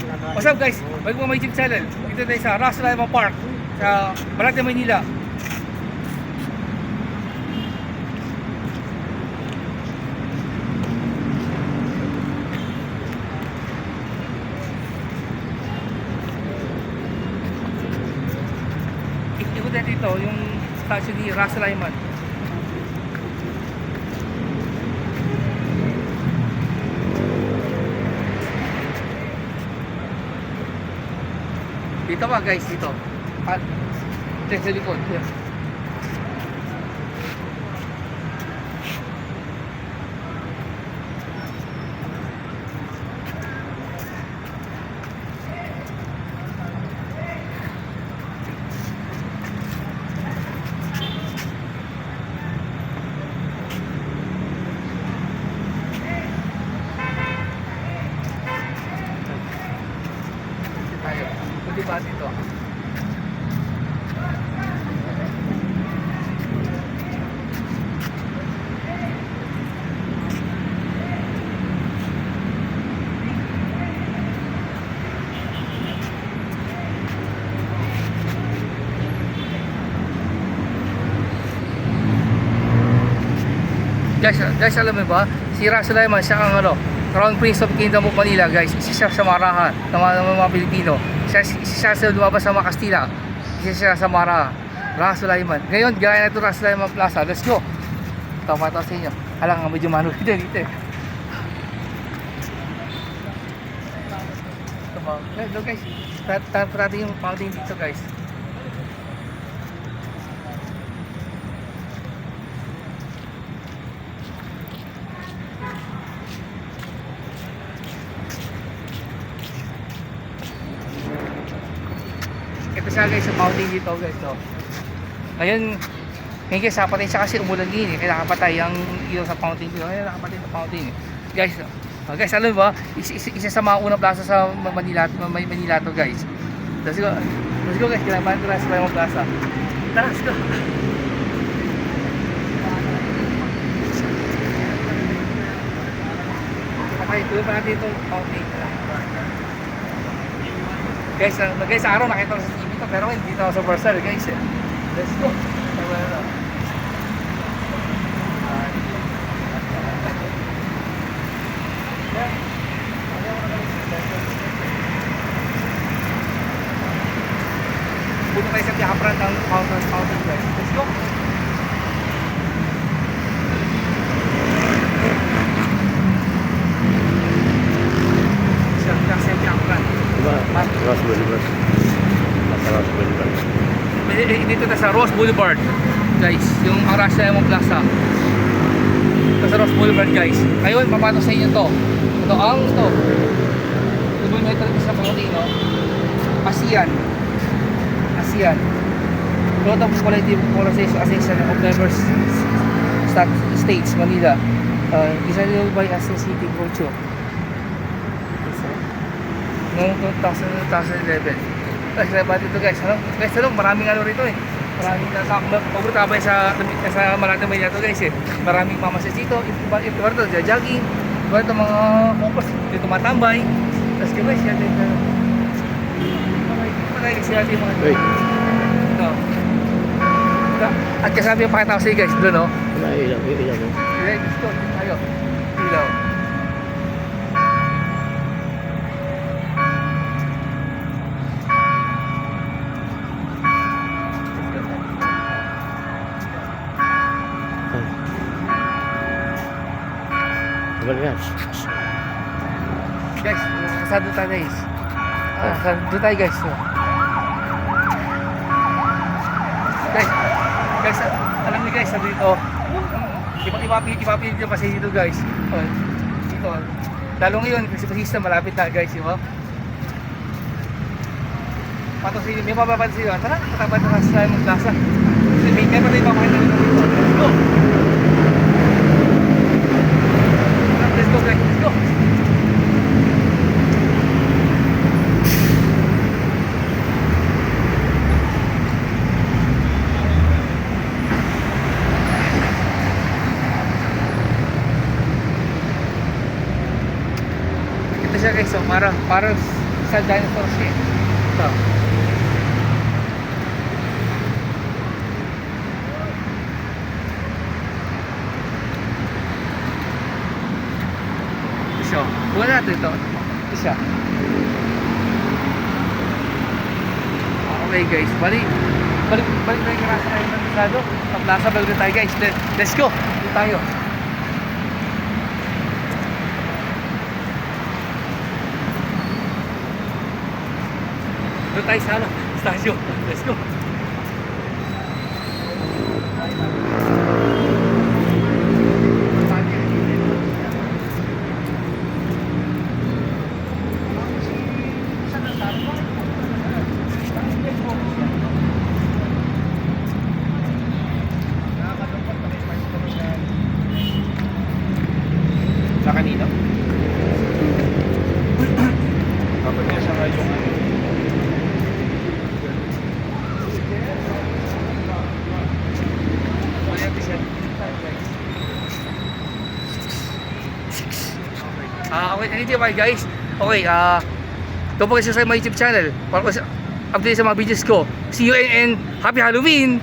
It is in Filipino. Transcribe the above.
What's up guys? Welcome to my YouTube channel. Dito tayo sa Ras Lima Park sa Balagta, Maynila. Ikot natin dito yung statue ni Ras Lima. Dito ba guys, dito. At dito sa likod. Yeah. Diba dito? Guys, alam mo ba? Si Ras Lima, siya ang Crown Prince of Kingdom of Manila, guys. Isa siya sa marahan ng mga Pilipino. Isa sa lumabas sa mga Kastila. Isa siya sa marahan. Ras Lima. Ngayon, gaya na ito Ras Lima Plaza. Let's go. Tama ito sa inyo. Alang, medyo manual dito. Ito guys. Tara yung fountain dito guys. Ito siya guys, sa fountain dito guys. So, ngayon guys, napatay siya kasi umulan din eh. Kaya nakapatay ang ilaw sa fountain dito. Kaya nakapatay sa fountain eh. Guys, alam mo ba? Isa sa mga unang plaza sa Manila to guys. Let's go guys, kailangan pa sa Limang Plaza. Tara, let's go. Okay, tuloy pa natin itong fountain. Guys, sa araw nakita ko sa TV to, pero hindi na ako sa Barsal guys eh. Let's go. Punta tayo sa Piakapran ng fountain guys. Let's go. Sa Piakapran. Ross Boulevard. Nasa Ross Boulevard. Dito na sa Ross Boulevard guys, yung Ras Lima Plaza. Sa Ross Boulevard guys. Ngayon, papato sa inyo to. Ito ang ito. Ito may talaga sa fountain, no? ASEAN Code of Collective Association of Diverse States, Manila. Designed by ASEAN City Culture. Noong 2011. Guys, kaya ba dito guys? Guys, maraming rito eh. Maraming pagkatabay sa Malate Maynila to guys eh. Maraming mamasis dito. Iba ito, jogging. Iba ito mga focus. Dito tumatambay. Tapos guys, yan dito. Siya yung mga ito. At kasabi yung pakita ko sa guys doon, no? Ilaw. Let's go. Tayo. Ilaw. Guys, kasado tayo guys. Doon tayo guys. Guys, alam niyo guys, dito ipapili yung kasi dito guys. Dito. Lalo ngayon kasi basista malapit na guys, di ba? Pato sa inyo, may mapapansin nyo. Tara, katapat na sa Limang Plaza. May pa tayo papakita nyo dito. Let's go! Let's go guys, let's go! siya guys, so parang Sa dinosaurs siya. Ito. Isa. Buka natin ito. Isa. Okay guys, balik tayo karasa kayo ng Pisado. Sa Plaza Bell tayo guys. Let's go. Dito tayo. Doon tayo sa ano, stasyon. Let's go. Sa kanino? Kapag niya sa ngayon yung ano. Okay, hindi ba guys? Okay, don't forget to subscribe my YouTube channel para update sa mga videos ko. See you and happy Halloween!